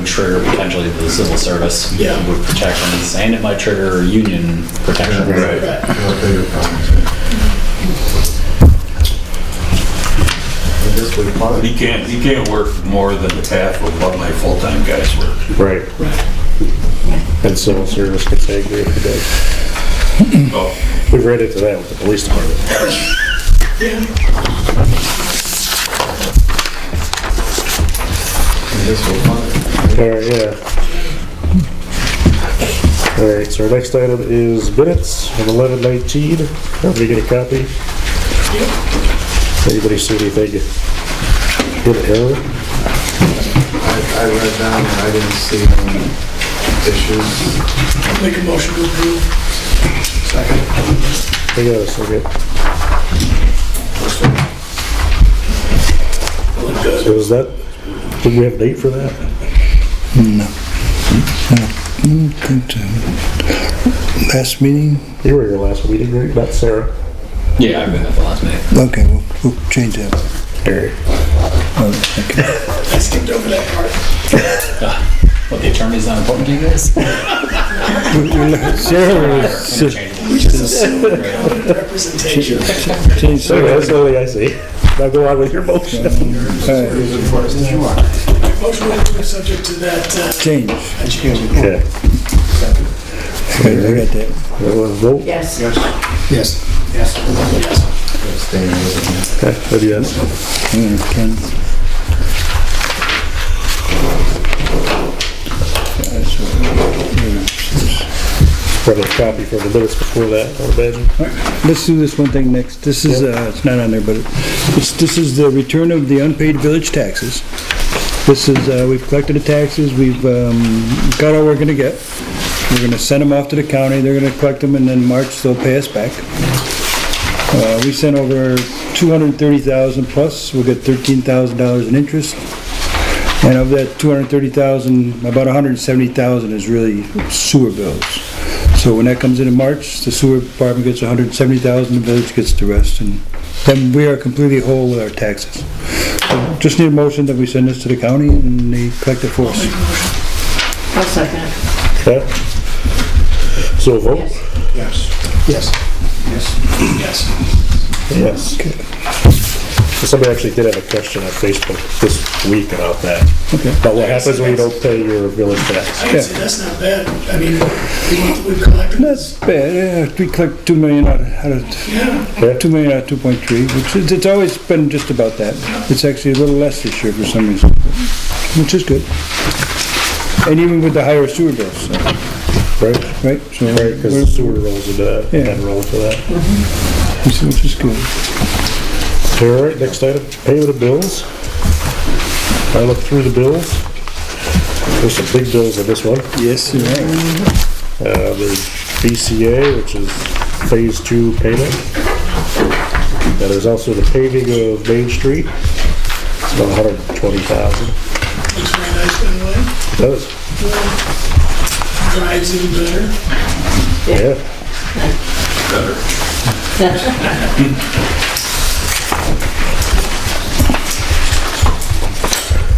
would trigger potentially the civil service Yeah. with protections, and it might trigger union protections. But he can't work more than half of what my full-time guys work. Right. And civil service could say agree with the day. Oh, We've read into that with the police department. Alright, yeah. Alright, so our next item is minutes of 11/19. Everybody get a copy? Anybody see anything in error? I read them and I didn't see any issues. I'll make a motion to approve. Second. Hang on a second. Look good. So is that, did we have a date for that? No. Last meeting? You were here last meeting, right? Not Sarah. Yeah, I've been at the last meeting. Okay, we'll change that. Alright. Okay. I skipped over that part. What, the attorney's not important to you guys? Sarah was We just assume representation. changed. So that's the only thing I see. Now go on with your motion. Motion to approve subject to that, Change. that change. Okay. Okay, I got that. Everyone vote? Yes. Yes. Yes. Yes. Okay, what yes? Ken. Probably a copy from the minutes before that, I would imagine. Let's do this one thing next. This is, it's not on there, but this is the return of the unpaid village taxes. This is, we've collected the taxes, we've got all we're gonna get. We're gonna send them off to the county, they're gonna collect them, and then March they'll pay us back. We sent over 230,000 plus, we'll get $13,000 in interest. And of that 230,000, about 170,000 is really sewer bills. So when that comes in March, the sewer department gets 170,000, the village gets the rest, and then we are completely whole with our taxes. So just need a motion that we send this to the county and they collect it for us. I'll second it. Okay. So a vote? Yes. Yes. Yes. Yes. Somebody actually did have a question on Facebook this week about that. Okay. About what happens when you don't pay your village tax. I can say that's not bad. I mean, we've collected. That's bad, yeah, we collect 2 million out of, Yeah. 2 million out of 2.3, which is, it's always been just about that. It's actually a little less this year for some reason, which is good. And even with the higher sewer bills, so, Right? right? So Right, because the sewer rolls into that, Yeah. and roll into that. which is good. All right, next item, payment of bills. I looked through the bills. There's some big bills in this one. Yes, you're right. The BCA, which is phase 2 payment. And there's also the paving of Main Street. It's about 120,000. Looks very nice, by the way. It does. Drives even better. Yeah.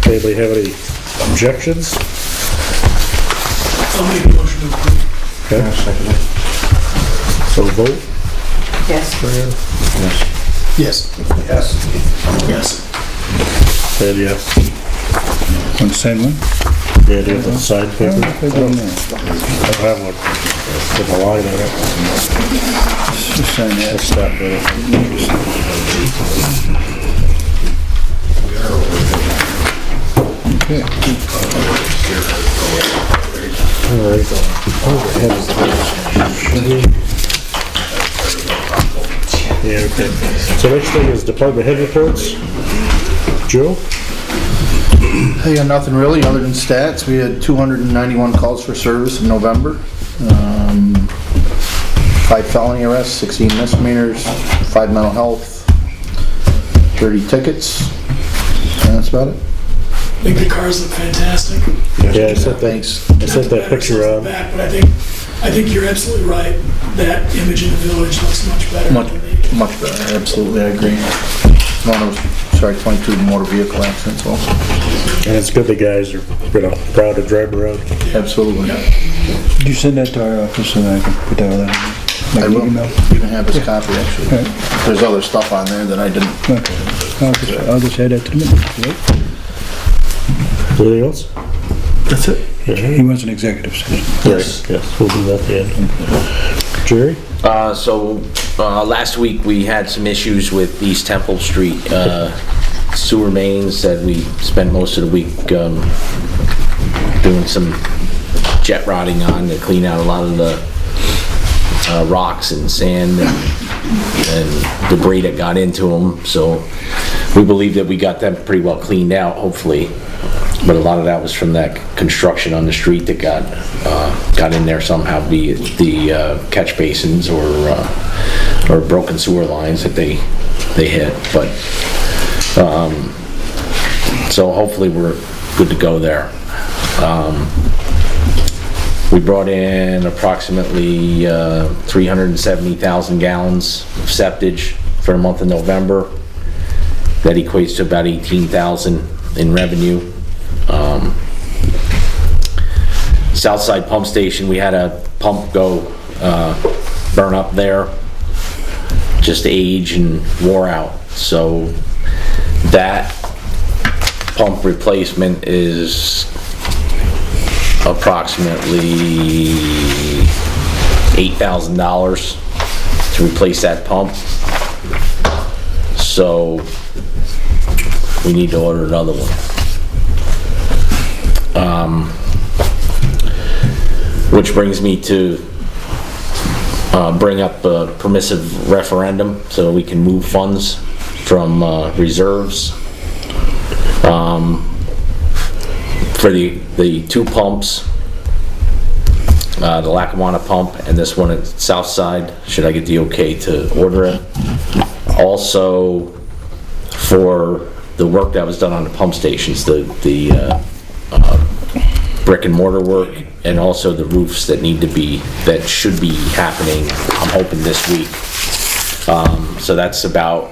Anybody have any objections? I'll make a motion to approve. Okay. So vote. Yes. Yes. Yes. And yes. Want to sign one? Yeah, do you have a signed paper? I I don't know. don't have one. With a line on it. Just sign that. That's not better. Okay. All right. Yeah, okay. So next thing is department head reports. Joe? I got nothing really other than stats. We had 291 calls for service in November. 5 felony arrests, 16 misdemeanors, 5 mental health, 30 tickets, and that's about it. I think the cars look fantastic. Yeah, I sent that, Thanks. I sent that picture on. out. Back, but I think you're absolutely right. That image in the village looks much better. Much, than the- much better, absolutely, I agree. one of those, sorry, 22 motor vehicle accidents also. And it's good the guys are, proud to drive around. Absolutely. Did you send that to our office so that I can put that on? I will. You can have this copy, actually. Alright. There's other stuff on there that I didn't. Okay. I'll just add that to the minutes, right? Anything else? That's it. He wants an executive session. Yes, we'll do that at the end. Jerry? Last week we had some issues with East Temple Street sewer mains that we spent most of the week doing some jet rotting on to clean out a lot of the rocks and sand and debris that got into them. So we believe that we got them pretty well cleaned out, hopefully. But a lot of that was from that construction on the street that got in there somehow, be it the catch basins or broken sewer lines that they hit. But so hopefully we're good to go there. We brought in approximately 370,000 gallons of septage for the month of November. That equates to about 18,000 in revenue. Southside pump station, we had a pump go burn up there, just age and wore out. So that pump replacement is approximately $8,000 to replace that pump. So we need to order another one. Which brings me to bring up a permissive referendum so we can move funds from reserves for the two pumps, the Lackawanna pump and this one at Southside, should I get the okay to order it. Also for the work that was done on the pump stations, the brick and mortar work, and also the roofs that should be happening, I'm hoping this week. So that's about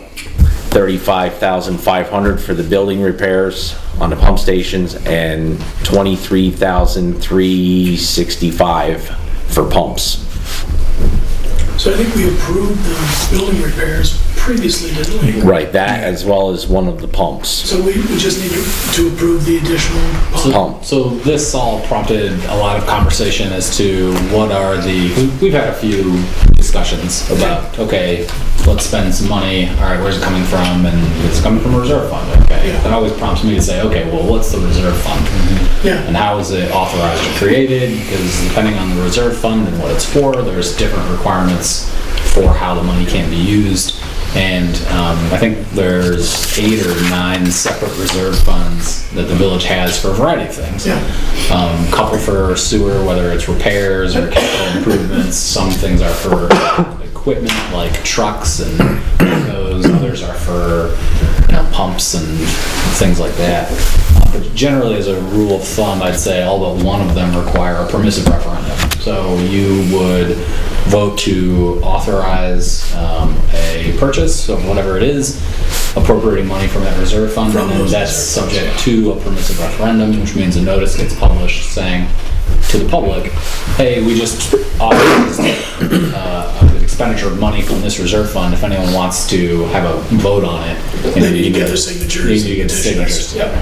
$35,500 for the building repairs on the pump stations and $23,365 for pumps. So I think we approved the building repairs previously, didn't we? Right, that as well as one of the pumps. So we just need to approve the additional pump. So this all prompted a lot of conversation as to we've had a few discussions about, okay, let's spend some money, all right, where's it coming from? And it's coming from a reserve fund, okay. Yeah. That always prompts me to say, okay, well, what's the reserve fund? Yeah. And how is it authorized or created? Because depending on the reserve fund and what it's for, there's different requirements for how the money can be used. And I think there's 8 or 9 separate reserve funds that the village has for a variety of things. Yeah. Couple for sewer, whether it's repairs or capital improvements. Some things are for equipment like trucks and those. Others are for pumps and things like that. But generally, as a rule of thumb, I'd say all but one of them require a permissive referendum. So you would vote to authorize a purchase of whatever it is, appropriating money from that reserve fund, and then that's subject to a permissive referendum, which means a notice gets published saying to the public, hey, we just authorized an expenditure of money from this reserve fund. If anyone wants to have a vote on it, They need to get their signatures. You need to get the signatures. Yep.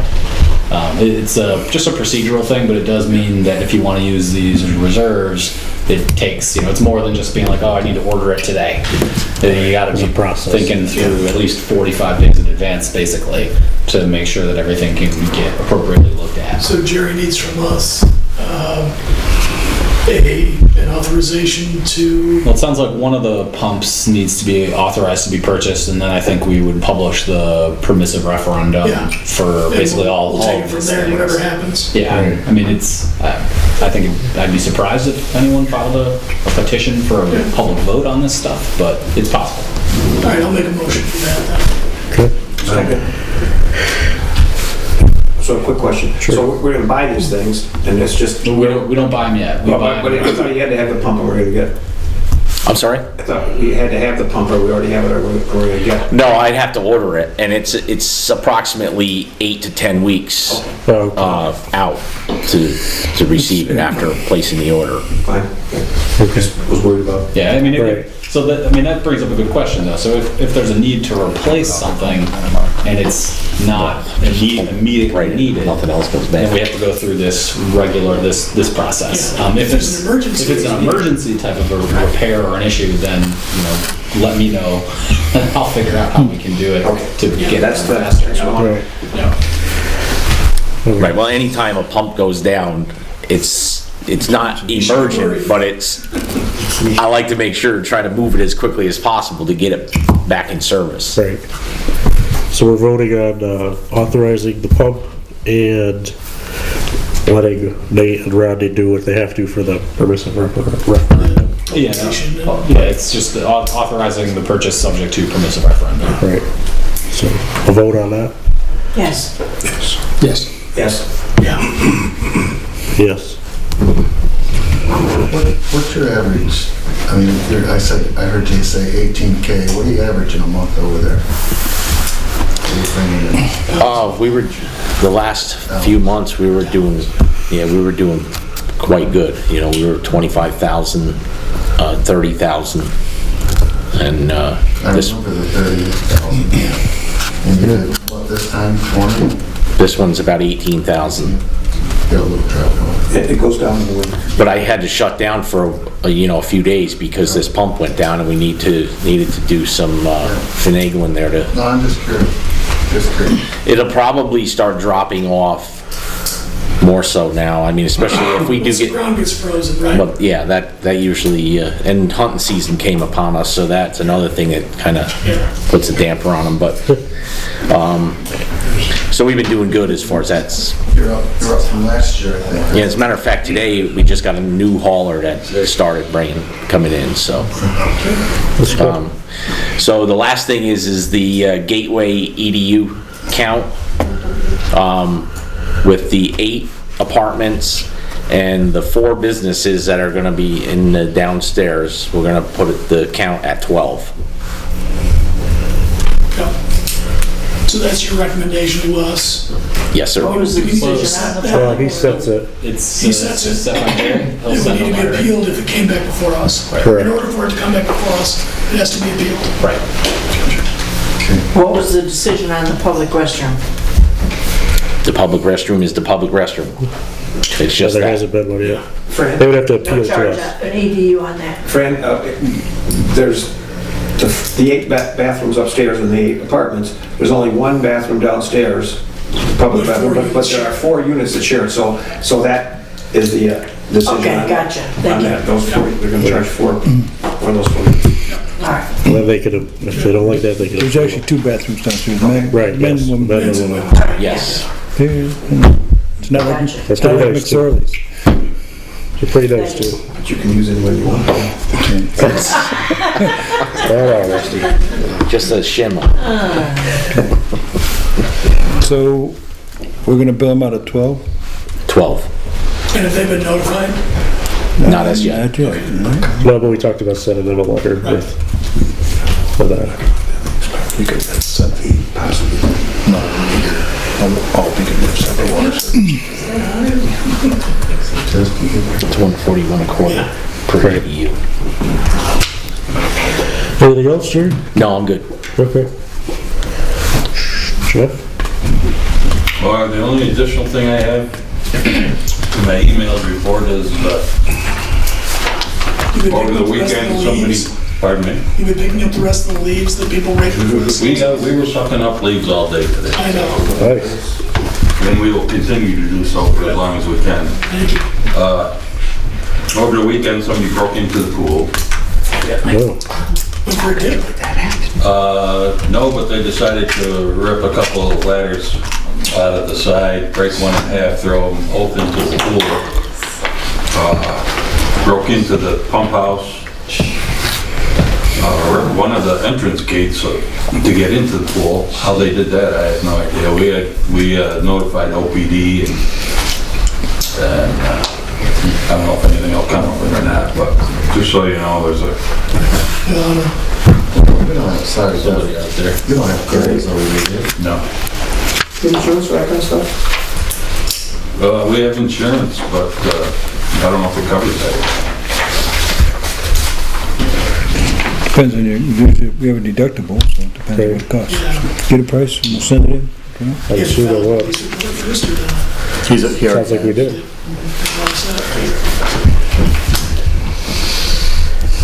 It's just a procedural thing, but it does mean that if you want to use these reserves, it takes, it's more than just being like, oh, I need to order it today. You got to be thinking through at least 45 days in advance, basically, to make sure that everything can get appropriately looked at. So Jerry needs from us an authorization to... Well, it sounds like one of the pumps needs to be authorized to be purchased, and then I think we would publish the permissive referendum for basically all We'll take it of from these there, things. whatever happens. Yeah, I mean, I think I'd be surprised if anyone filed a petition for a public vote on this stuff, but it's possible. All right, I'll make a motion for that then. Second. So a quick question. Sure. So we're gonna buy these things, and it's just... We don't buy them yet. We buy But I thought you had to have the pump, and we're gonna get... I'm sorry? I thought we had to have the pump, or we already have it, or we're gonna get. No, I'd have to order it, and it's approximately 8 to 10 weeks Oh, out to receive it after placing the order. Fine. Just was worried about. Yeah, I mean, Right. so that, I mean, that brings up a good question though. So if there's a need to replace something and it's not immediately needed, Nothing else goes then we bad. have to go through this this process. If it's an emergency, if it's an emergency type of a repair or an issue, then, let me know and I'll figure out how we can do it to get it That's the. faster. right. Right, well, anytime a pump goes down, it's not emergent, but I like to make sure, try to move it as quickly as possible to get it back in service. Right. So we're voting on authorizing the pump and letting Nate and Rodney do what they have to for the permissive referendum. Yeah, it's just authorizing the purchase subject to permissive referendum. Right. So a vote on that? Yes. Yes. Yes. Yes. What's your average? I mean, I heard you say 18K. What do you average in a month over there? What are you bringing in? The last few months, we were doing quite good. We were 25,000, 30,000, and I remember the 30,000. And you did, what, this time, 20? this one's about 18,000. Got a little trouble. It goes down in the winter. But I had to shut down for a few days because this pump went down, and we needed to do some finagling there to. No, I'm just curious. It'll probably start dropping off more so now. I mean, especially if we do Once the get. ground gets frozen, right? But yeah, that usually, and hunting season came upon us, so that's another thing that kind of puts a damper on them. But so we've been doing good as far as that's. You're up from last year, I think. Yeah, as a matter of fact, today we just got a new hauler that started coming in. So. So the last thing is the Gateway EDU count with the 8 apartments and the 4 businesses that are going to be in the downstairs. We're going to put the count at 12. So that's your recommendation to us? Yes, sir. What was the decision on the Well, he sets it. He sets it. Set by Jerry. He'll It would send need a to be letter. appealed if it came back before us. Correct. In order for it to come back before us, it has to be appealed. Right. What was the decision on the public restroom? The public restroom is the public restroom. It's just There that. hasn't been one yet. Fran, They would have to No appeal to charge, us. an ADU on that. Fran, there's the 8 bathrooms upstairs in the 8 apartments. There's only 1 bathroom downstairs, public bathroom, but there are 4 units that share it. So that is the decision. Okay, on- gotcha. On Thank you. that, those 4, they're gonna charge 4 for those 4. All right. Well, then they could, if they don't like that, they could. There's actually 2 bathrooms downstairs, men Right, men yes. and women. Men and women. Yes. It's not like, Gotcha. it's not like That's pretty nice, McSorley's. They're pretty nice too. But you can use any way you want. All right, Rusty. Just a shimmer. So, we're gonna bill them out at 12? 12. And if they've been notified, Not as yet. Not yet. No, but we talked about sending them a letter with, for that. You could set the possibly. No, all we can do is set the water. It's 141 a quarter per ADU. Anything else, Jerry? No, I'm good. Okay. Jeff? Well, the only additional thing I have in my emailed report is you've been over picking the up the rest of weekend, the somebody, leaves. pardon me? You've been picking up the rest of the leaves that people raked before the season. We were sucking up leaves all day today. I know. Nice. And we will continue to do so for as long as we can. Thank you. Over the weekend, somebody broke into the pool. No. Was there a dip? No, but they decided to rip a couple of ladders out of the side, break one in half, throw them both into the pool. Broke into the pump house. Ripped one of the entrance gates to get into the pool. How they did that, I have no idea. We notified OPD and I don't know if anything will come of it or not, but Just so you know, there's a, We don't have, sorry, Somebody out there. you don't have carries over here, do you? no. Insurance for that kind of stuff? We have insurance, but I don't know if it covers that. Depends on your, usually we have a deductible, so it depends on what it costs. Get a price and we'll send it in. Okay? I assume it will. He's here. Sounds like we did.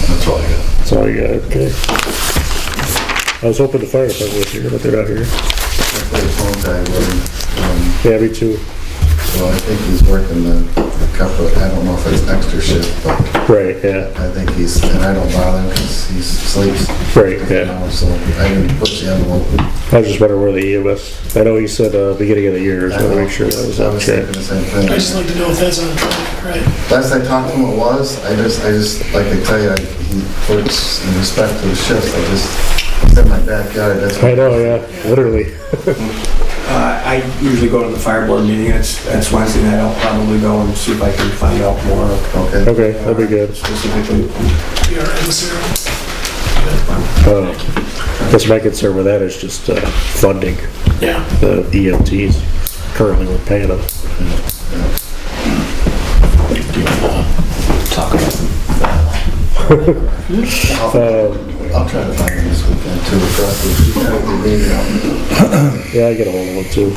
That's all I got. That's all you got, okay. I was hoping the fire department was here, but they're not here. I played a phone tag with him. Yeah, me too. So I think he's working a couple, I don't know if it's extra shift, but Right, yeah, I think he's, and I don't bother him because he sleeps. right, You yeah. know, so I didn't push the envelope. I was just wondering where the EMS, I know he said, beginning of the year, just wanna make sure that was I on was track. thinking the same I thing. just like to know if that's on track, right? Last I talked to him, it was. I just, like I tell you, he works in respect to his shifts. It's in my backyard, that's. I know, yeah, literally. I usually go to the fire board meeting, it's Wednesday night, I'll probably go and see if I can find out more. Okay. Okay, that'd be good. Specifically. PRN Guess my concern with that is just, funding Yeah. the EMTs. Currently, we're paying them. Talk about I'll try to find him this weekend too, across the Yeah, I get a hold of them too.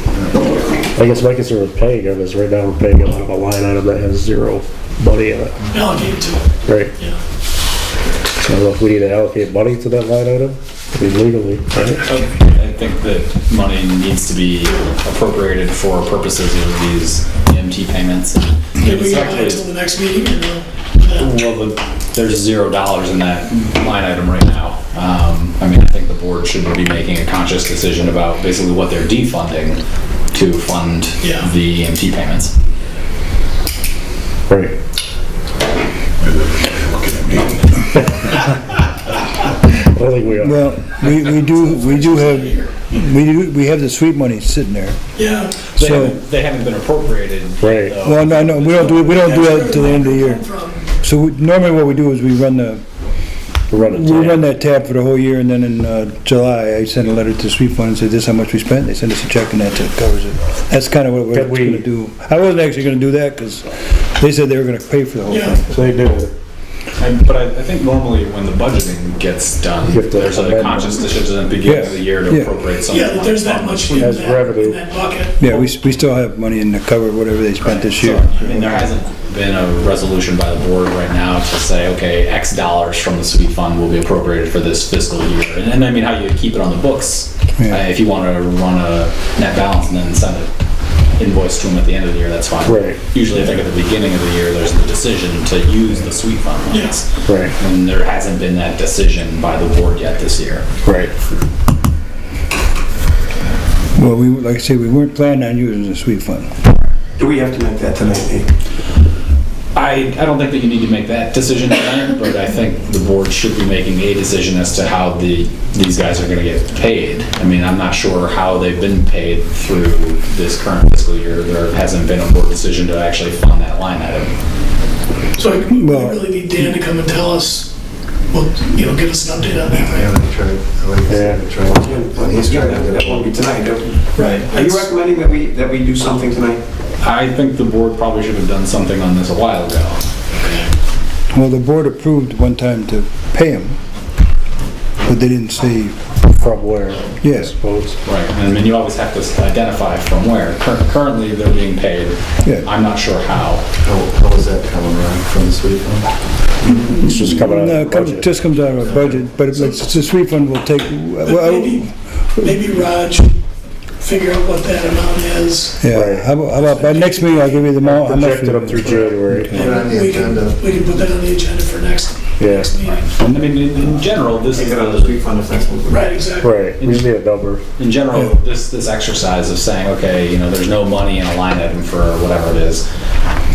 I guess my concern with paying them is right now we're paying them out of a line item that has zero money in it, Allocate to, right? yeah. So I don't know if we need to allocate money to that line item, I mean legally, right? I think that money needs to be appropriated for purposes of these EMT payments. Can we get that until the next meeting or no? Well, there's $0 in that line item right now. I mean, I think the board should be making a conscious decision about basically what they're defunding to fund Yeah. the EMT payments. Right. I think we are. Well, we have the sweep money sitting there. Yeah. So, They haven't been appropriated. Right. though. well, no, we don't do that until the end of the year. So normally what we do is we run that tab for the whole year, and then in July, I send a letter to the sweep fund and say, this is how much we spent. They send us a check and that covers it. That's kind of what we're Can we- gonna do. I wasn't actually gonna do that because they said they were gonna pay for the whole Yeah. thing. So they do. But I think normally when the budgeting gets done, You have to there's a amend conscious decision at the beginning of the year to Yeah. appropriate some. Yeah, that there's that much in As revenue. that bucket. Yeah, we still have money in the cover, whatever they spent this year. I mean, there hasn't been a resolution by the board right now to say, okay, X dollars from the sweep fund will be appropriated for this fiscal year. And I mean, how you keep it on the books, Yeah. if you want to run a net balance and then send it invoice to them at the end of the year, that's fine. Right. Usually, I think at the beginning of the year, there's the decision to use the sweep fund monies. Yes. Right, And there hasn't been that decision by the board yet this year. right. Well, like I say, we weren't planning on using the sweep fund. Do we have to make that tonight, Nate? I don't think that you need to make that decision tonight, but I think the board should be making a decision as to how these guys are gonna get paid. I mean, I'm not sure how they've been paid through this current fiscal year. There hasn't been a board decision to actually fund that line item. So we Well- really need Dan to come and tell us, well, give us an update on that, Yeah, right? they tried, like I said, they tried. And he's trying to get That it. won't be tonight. Right. Are you recommending that we do something tonight? I think the board probably should have done something on this a while ago. Well, the board approved one time to pay them, but they didn't say, From where, I yes. suppose. Right, and I mean, you always have to identify from where. Currently, they're being paid. Yeah. I'm not sure how. How is that coming around from this weekend? It's just coming out No, of the budget. just comes out of our budget, but the sweep fund will take, well, Maybe Raj figure out what that amount is. yeah, Right. how about, by next meeting, I'll give you the amount, how much. Projected up through January. Put it on the We can agenda. put that on the agenda for next Yeah, meeting. And I mean, in general, this Take is it out of the the street fund if that's what we're... Right, exactly. right, we just need a number. in general, this exercise of saying, okay, there's no money in a line item for whatever it is,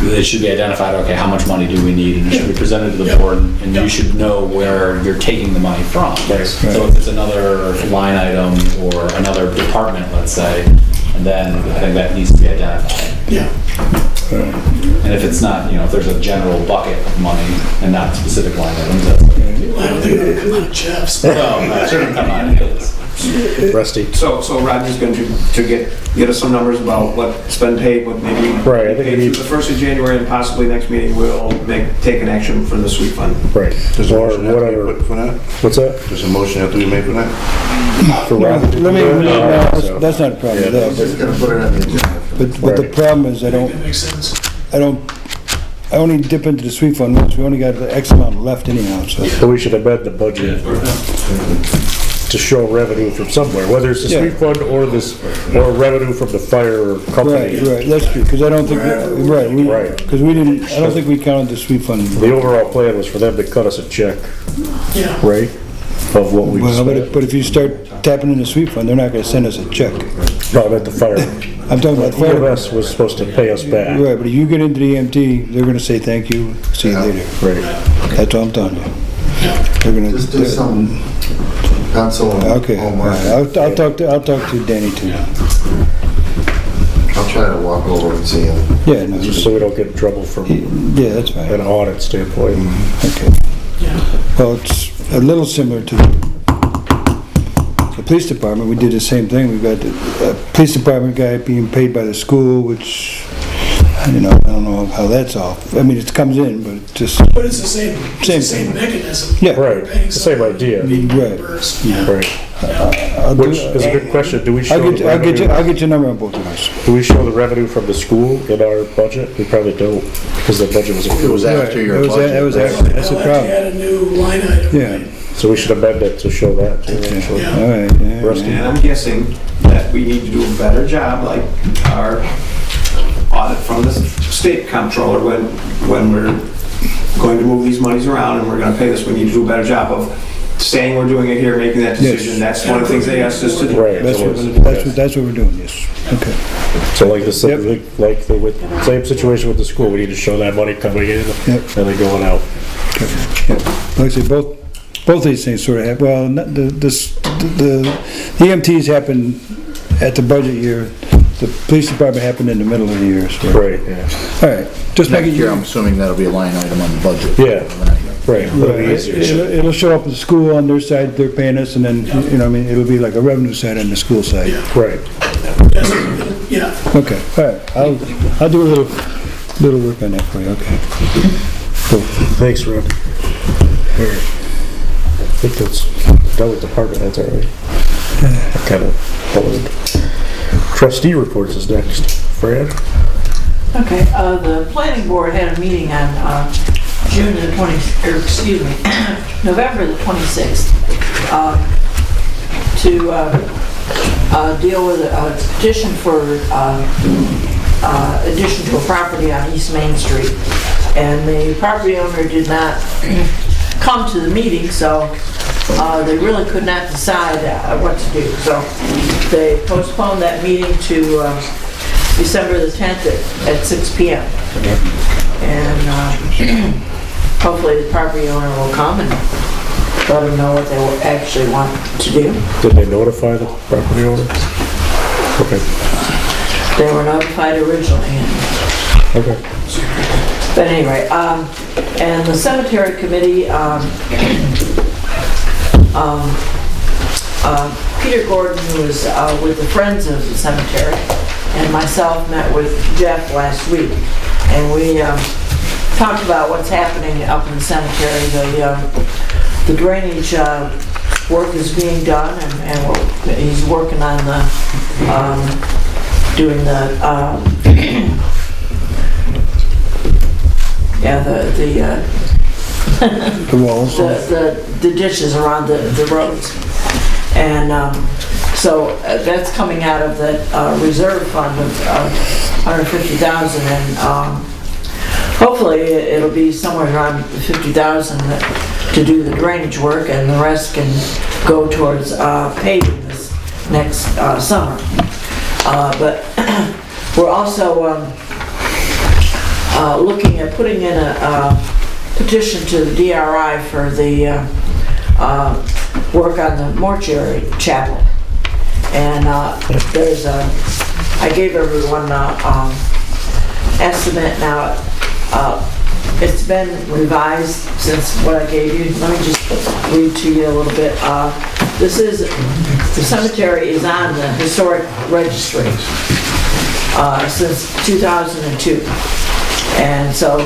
it should be identified, okay, how much money do we need, and it should be presented to the Yeah. board, and Yeah. you should know where you're taking the money from. So if it's another line item or another department, let's say, then I think that needs to be identified. Yeah. And if it's not, if there's a general bucket of money and not specific line items, that's. I don't think it'll come out of Jeff's. No, it shouldn't come out of his. Rusty. So Rodney's going to get us some numbers about what's been paid, what maybe Right, I think paid we need- through the 1st of January, and possibly next meeting we'll take an action for the sweep fund. Right, Does a or motion have to be whatever. put for that? What's that? Does a motion have to be made for that? For Rob to do that? No, That's not a problem with that, Just gotta put it on the agenda. but the Right. problem is That makes sense. I only dip into the sweep fund once, we only got X amount left anyhow, so. So we should amend the budget to show revenue from somewhere, whether it's the Yeah. sweep fund or revenue from the fire company. Right, that's true, because I don't think, Right. because we didn't, I don't think we counted the sweep fund. The overall plan was for them to cut us a check, Yeah. right, of what we Well, spent. but if you start tapping in the sweep fund, they're not gonna send us a check. No, I meant the fire. I'm talking about the fire. EMS was supposed to pay us back. Right, but if you get into the EMT, they're gonna say thank you, see you later. Right. That's all I'm telling you. They're gonna. Just do some pencil and Okay, all homework. right. I'll talk to Danny too. I'll try to walk over and see him. Yeah, no, Just so we don't get in trouble from yeah, that's fine. an audit standpoint. Okay. Well, it's a little similar to the police department. We did the same thing. We've got the police department guy being paid by the school, which, I don't know how that's all. I mean, it comes in, but it just, But it's the same Same mechanism. Yeah. Right, We're paying the same someone, idea. being Right. reimbursed. Right. I'll Which do, is a good question. Do we show I'll the get revenue? your number on both of those. Do we show the revenue from the school in our budget? We probably don't, because the budget was It was approved. after your That was- budget. that was That's- after. That's the They'll have problem. to add a new line item. Yeah. So we should amend it to show that, too, actually. Yeah. All right, yeah. Rusty? And I'm guessing that we need to do a better job, like our audit from the state comptroller, when we're going to move these monies around and we're gonna pay this, we need to do a better job of saying we're doing it here, making that decision. That's one of the things they asked us to do. Right. That's what we're doing, yes. Okay. So like the, Yep. like the, with, same situation with the school, we need to show that money coming in Yep. and then going out. Yeah. Like I say, both these things sort of happen, well, not the EMTs happen at the budget year, the police department happened in the middle of the year, so. Right, yeah. All right, just Next making year, you. I'm assuming that'll be a line item on the budget. Yeah. Right, it'll be easier. It'll show up at the school on their side, they're paying us, and then, I mean, it'll be like a revenue side on the school side. Right. Yeah. Okay, all right, I'll do a little work on that for you, okay. Cool. Thanks, Ron. I think that's done with department heads already. Kind of followed. Trustee reports is next. Fran? Okay, the planning board had a meeting on June the 20th, or excuse me, November the 26th, to deal with a petition for addition to a property on East Main Street. And the property owner did not come to the meeting, so they really could not decide what to do. So they postponed that meeting to December the 10th at 6 p.m. And hopefully the property owner will come and let them know what they will actually want to do. Did they notify the property owner? Okay. They were notified originally. Okay. But anyway, and the cemetery committee, Peter Gordon, who was with the Friends of the Cemetery, and myself met with Jeff last week, and we talked about what's happening up in the cemetery. The drainage work is being done, and he's working on doing the The walls. the ditches around the roads. And so that's coming out of the reserve fund of $150,000, and hopefully it'll be somewhere around $50,000 to do the drainage work, and the rest can go towards paving this next summer. But we're also looking at putting in a petition to the DRI for the work on the mortuary chapel. And I gave everyone estimate now. It's been revised since what I gave you. Let me just read to you a little bit. The cemetery is on the historic registry since 2002. And so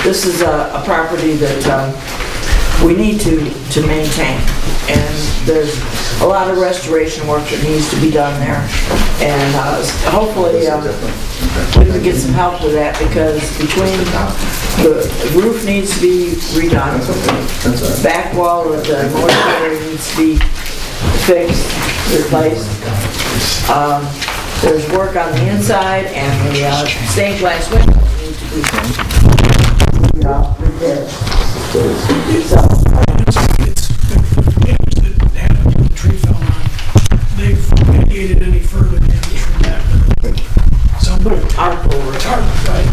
this is a property that we need to maintain. And there's a lot of restoration work that needs to be done there. And hopefully we can get some help with that, because between the roof needs to be redone, the back wall of the mortuary needs to be fixed, replaced. There's work on the inside, and the stained glass windows need to be repaired. It's the damage that happened when the tree fell on. They've mitigated any further damage from that. So, Tarp over it. tarp, right?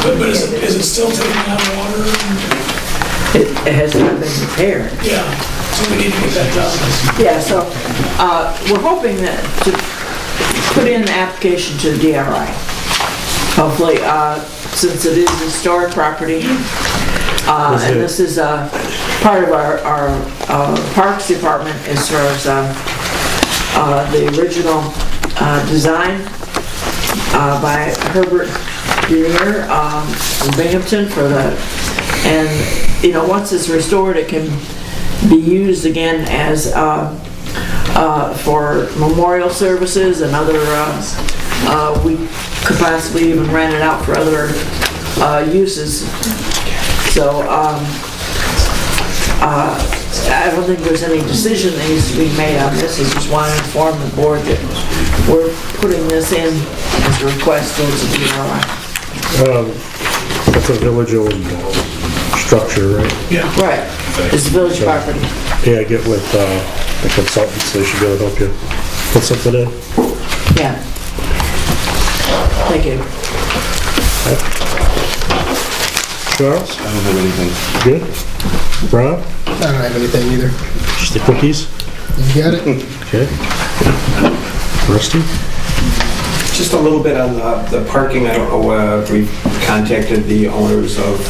But is it still taking out water? It has not been repaired. Yeah, so we need to get that done. Yeah, so we're hoping that to put in the application to the DRI. Hopefully, since it is historic property, and this is part of our Parks Department as far as the original design by Herbert Jr. From Binghamton for and you know, once it's restored, it can be used again as for memorial services and other, we could possibly even rent it out for other uses. So I don't think there's any decision that needs to be made on this. I just want to inform the board that we're putting this in as a request towards the DRI. That's a village-owned structure, right? Yeah. Right, it's village property. Yeah, get with the consultants, they should be able to help you put something in. Yeah. Thank you. Charles? I don't have anything. Good? Rob? I don't have anything either. Just the cookies? You got it? Okay. Rusty? Just a little bit on the parking. I don't know if we've contacted the owners of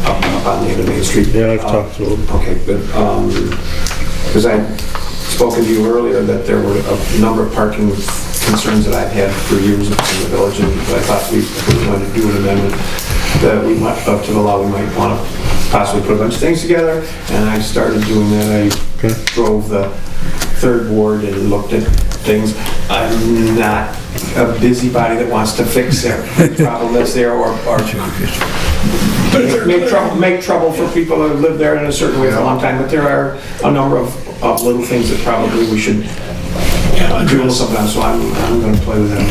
up on the end of Main Street. Yeah, I've talked to them. Okay, good. Because I'd spoken to you earlier that there were a number of parking concerns that I've had for years in the village, and I thought we wanted to do an amendment that we might, up to the law, we might want to possibly put a bunch of things together, and I started doing that. I drove the third ward and looked at things. I'm not a busybody that wants to fix every problem that's there or make trouble for people that live there in a certain way for a long time, but there are a number of little things that probably we should do sometimes, so I'm going to play with that.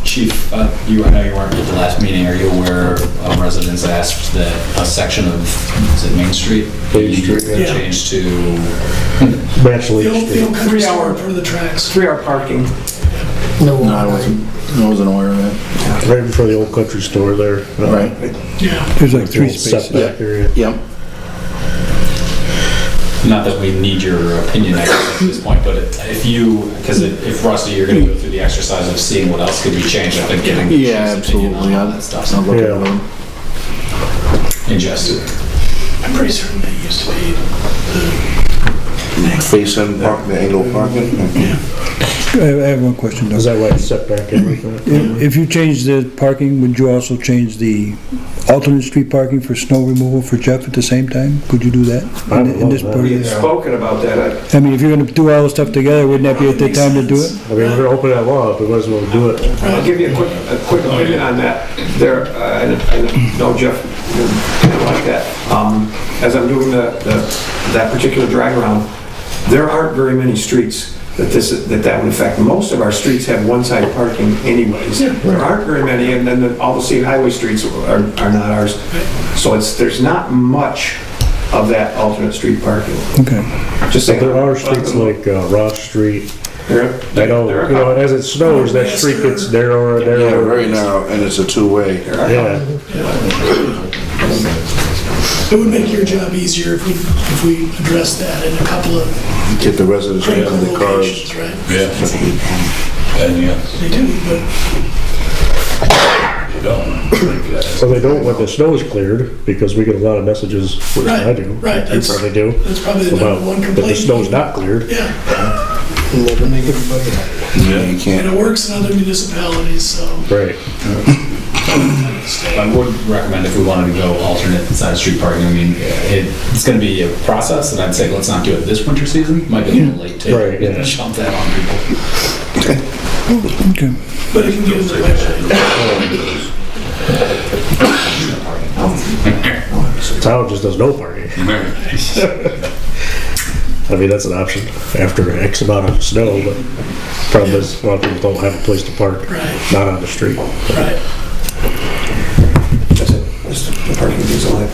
Chief, I know you weren't at the last meeting. Are you aware of residents asked that a section of, is it Main Street? Main Street, yeah. Change to Bachelor The Street. old country store for the tracks. 3-hour parking. No, No, I wasn't aware of that. Right before the old country store there. Right. Yeah. There's like The 3 old spaces. setback area. Yep. Not that we need your opinion at this point, but if you, because if Rusty, you're going to go through the exercise of seeing what else could be changed, I think getting the Yeah, chief's opinion absolutely. on all that stuff. I'll look at Yeah. them. Ingested. I'm pretty certain they used to be Facing park, the angle parking? I have one question, Is though. that why it's setback and everything? If you change the parking, would you also change the alternate street parking for snow removal for Jeff at the same time? Could you do that? I would In this love part We of had the- spoken about that. I mean, if you're gonna do all the stuff together, wouldn't that be at the time to do it? I mean, we're gonna open that law up, we might as well do it. I'll give you a quick opinion on that. There, I know Jeff didn't like that. As I'm doing that particular drive around, there aren't very many streets that would affect. Most of our streets have one-side parking anyways. There aren't very many, and then all the state highway streets are not ours. So there's not much of that alternate street parking. Okay. Just saying. There are streets like Ross Street. I know, There are you know, as it snows, that street gets narrower and Yeah, narrower. very narrow, and it's a two-way. Yeah. It would make your job easier if we addressed that in a couple of Get the residents into critical the cars. locations, right? Yeah. And yeah, They do, but you don't. So they don't when the snow is cleared, because we get a lot of messages, which I do. Right, You that's- probably do. that's probably the about number one that the complaint. snow's not cleared. yeah. Never make everybody happy. You And can't, it works in other municipalities, so. Right. I would recommend if we wanted to go alternate side street parking, I mean, it's gonna be a process, and I'd say let's not do it this winter season, might be a little late to Right, yeah. jump that on people. Okay. But it can get in the way. Town just does no parking. I mean, that's an option after X amount of snow, but problem is, a lot of people don't have a place to park, Right. not on the street. Right. That's it. Just the parking is all I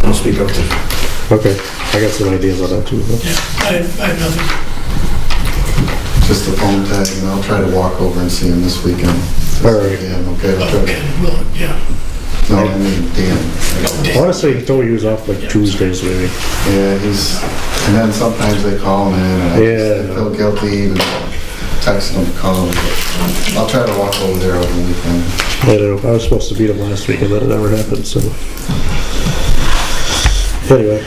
I'll speak up to. Okay, I got some ideas on that too. Huh? Yeah, I have nothing. Just a phone tag, and I'll try to walk over and see him this weekend. All right. Yeah, okay, I'll try Okay, to, well, yeah. no, I mean, Dan. I want to say he told me he was off like Tuesdays maybe. Yeah, and then sometimes they call him in, and I Yeah. feel guilty, and text them to call him. But I'll try to walk over there over the weekend. I know, I was supposed to meet him last week and then it never happened, so. Anyway.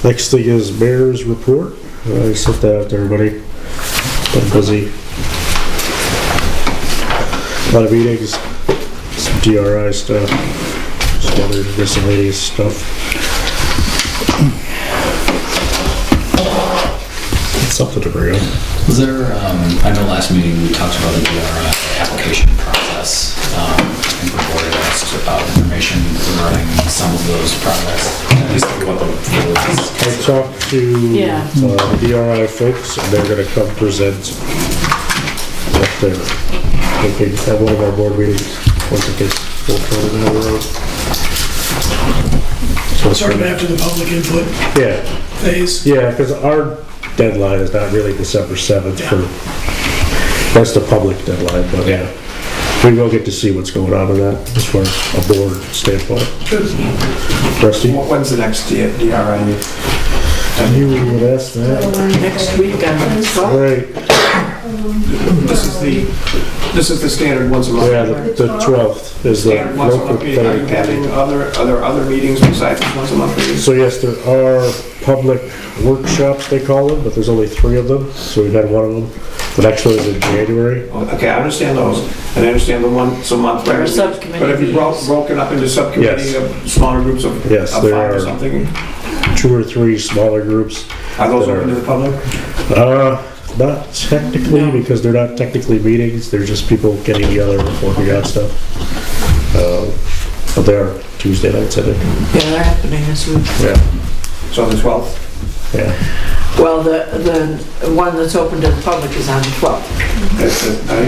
Next thing is mayor's report. I sent that out to everybody. Been busy. A lot of meetings, some DRI stuff, some other miscellaneous stuff. Something to bring up. Was there, I know last meeting we talked about the application process, and the board asked about information regarding some of those projects, at least what the. I talked to Yeah. the DRI folks, and they're gonna come present at their, at one of our board meetings, once it gets full turn down the road. So it's Sort of gonna- after the public input Yeah, phase. yeah, because our deadline is not really December 7th for, that's the public deadline, but yeah. We will get to see what's going on in that, as far as a board standpoint. Rusty? When's the next DRI meeting? You would ask that. Next week on the 12th. Right. This is the standard once a month. Yeah, the 12th is the Standard once a local month meeting. Are you planning. having are there other meetings besides this once a month meeting? So yes, there are public workshops, they call them, but there's only 3 of them, so we've had one of them. The next one is in January. Okay, I understand those, and I understand the once a month. There are subcommittee But have you broken up into subcommittee Yes. of smaller groups of Yes, of there 5 or are. something? 2 or 3 smaller groups. Are those that open to the public? Not technically, because they're not technically meetings, they're just people getting together and working on stuff. But they are Tuesday nights, I think. Yeah, they're happening this week. Yeah, So the 12th? yeah. Well, the one that's open to the public is on the 12th.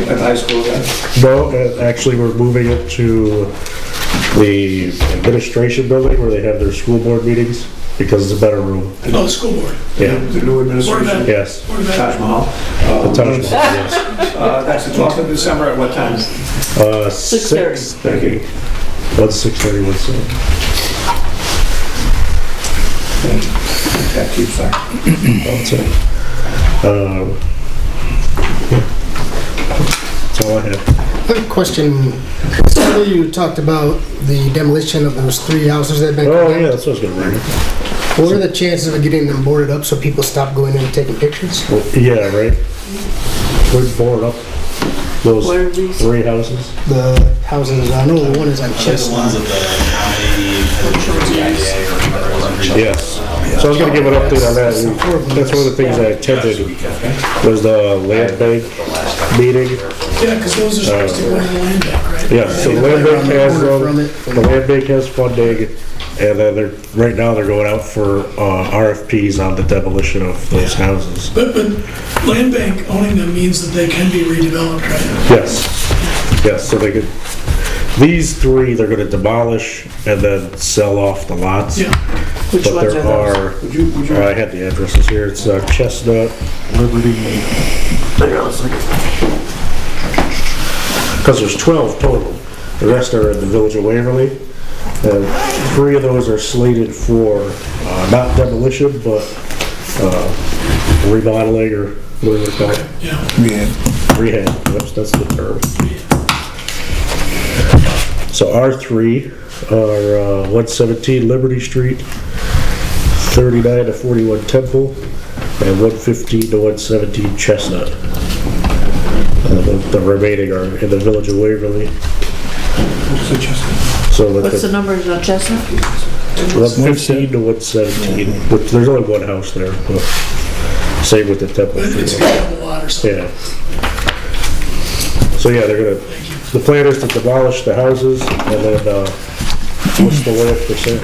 At the high school then? No, actually, we're moving it to the administration building where they have their school board meetings, because it's a better room. Oh, the school board. Yeah, The new administration? yes. Board of Ed. Taj Mahal? The Taj Mahal, yes. That's the 12th of December at what time? 6:30. 6:30. One's 6:30, one's 7. That keeps that. That's it. Yeah. That's all I have. I have a question. Earlier you talked about the demolition of those 3 houses that have been. Oh, yeah, that's what I was gonna bring up. What are the chances of getting them boarded up so people stop going in and taking pictures? Yeah, right? We board up those What are these? 3 houses. The houses, I know the one is on The ones Chestnut. that the IDA or whatever it was. Yes. So I was gonna give an update on that. That's one of the things I attended, was the land bank meeting. Yeah, because those are supposed to go in the land bank, right? Yeah, so the land bank has From them, it. the land bank has funding, and then right now they're going out for RFPs on the demolition of those houses. But land bank owning them means that they can be redeveloped, right? Yes, yes, so they could, these 3, they're gonna demolish and then sell off the lots. Yeah. Which But ones there are those? are, Would you, I had the addresses here, it's Chestnut, Liberty, hang on a second. Because there's 12 total, the rest are in the village of Waverly. And 3 of those are slated for, not demolition, but remodeling or whatever it's called. Yeah. Rehab, that's the term. So R3 are 117 Liberty Street, 39 to 41 Temple, and 115 to 117 Chestnut. The remaining are in the village of Waverly. So with What's the numbers on Chestnut? 115 to 117, which there's only one house there. But same with the Temple. It's got a lot or something. Yeah. So yeah, they're gonna, the plan is to demolish the houses and then, what's the land for sale?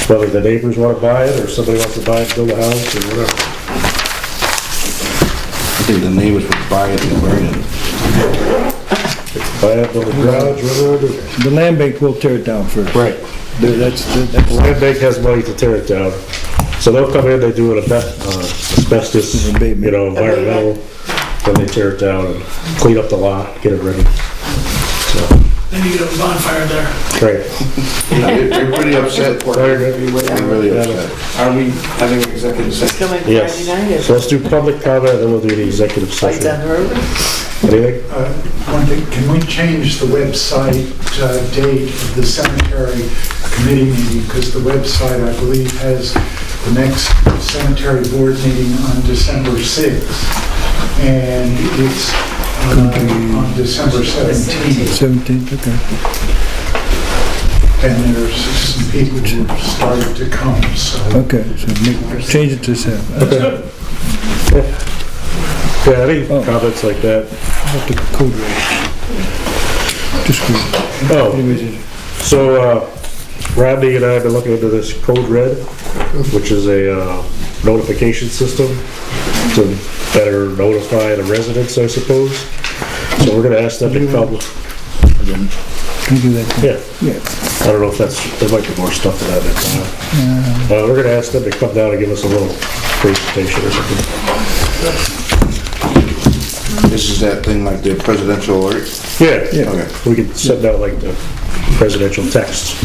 Whether the neighbors wanna buy it or somebody wants to buy it, build a house or whatever. I think the neighbors would buy it and burn it. Buy it, build a garage, whatever. The land bank will tear it down first. Right. That's, The land bank has money to tear it down. So they'll come in, they do an asbestos, Abatement. environmental, then they tear it down and clean up the lot, get it ready. Then you get a bonfire there. Great. They're pretty upset. They're really upset. Are we having an executive session? Coming Yes. Friday night, So let's do public comment, then we'll do the executive lights session. on the road. Anything? One thing, can we change the website date of the cemetery committee meeting? Because the website, I believe, has the next cemetery board meeting on December 6th. And it's on December 17th. 17th, okay. And there's some people who have started to come, so. Okay, so change it to 7. Okay. Yeah, any comments like that? Have to code red. Just go. Oh, Anyways, so Rodney and I have been looking into this Code Red, which is a notification system to better notify the residents, I suppose. So we're gonna ask them to come. can you do that? Yeah, Yeah. I don't know if that's, there might be more stuff to that next time. We're gonna ask them to come down and give us a little presentation or something. This is that thing like the presidential alert? Yeah, Okay. we could send out like the presidential texts.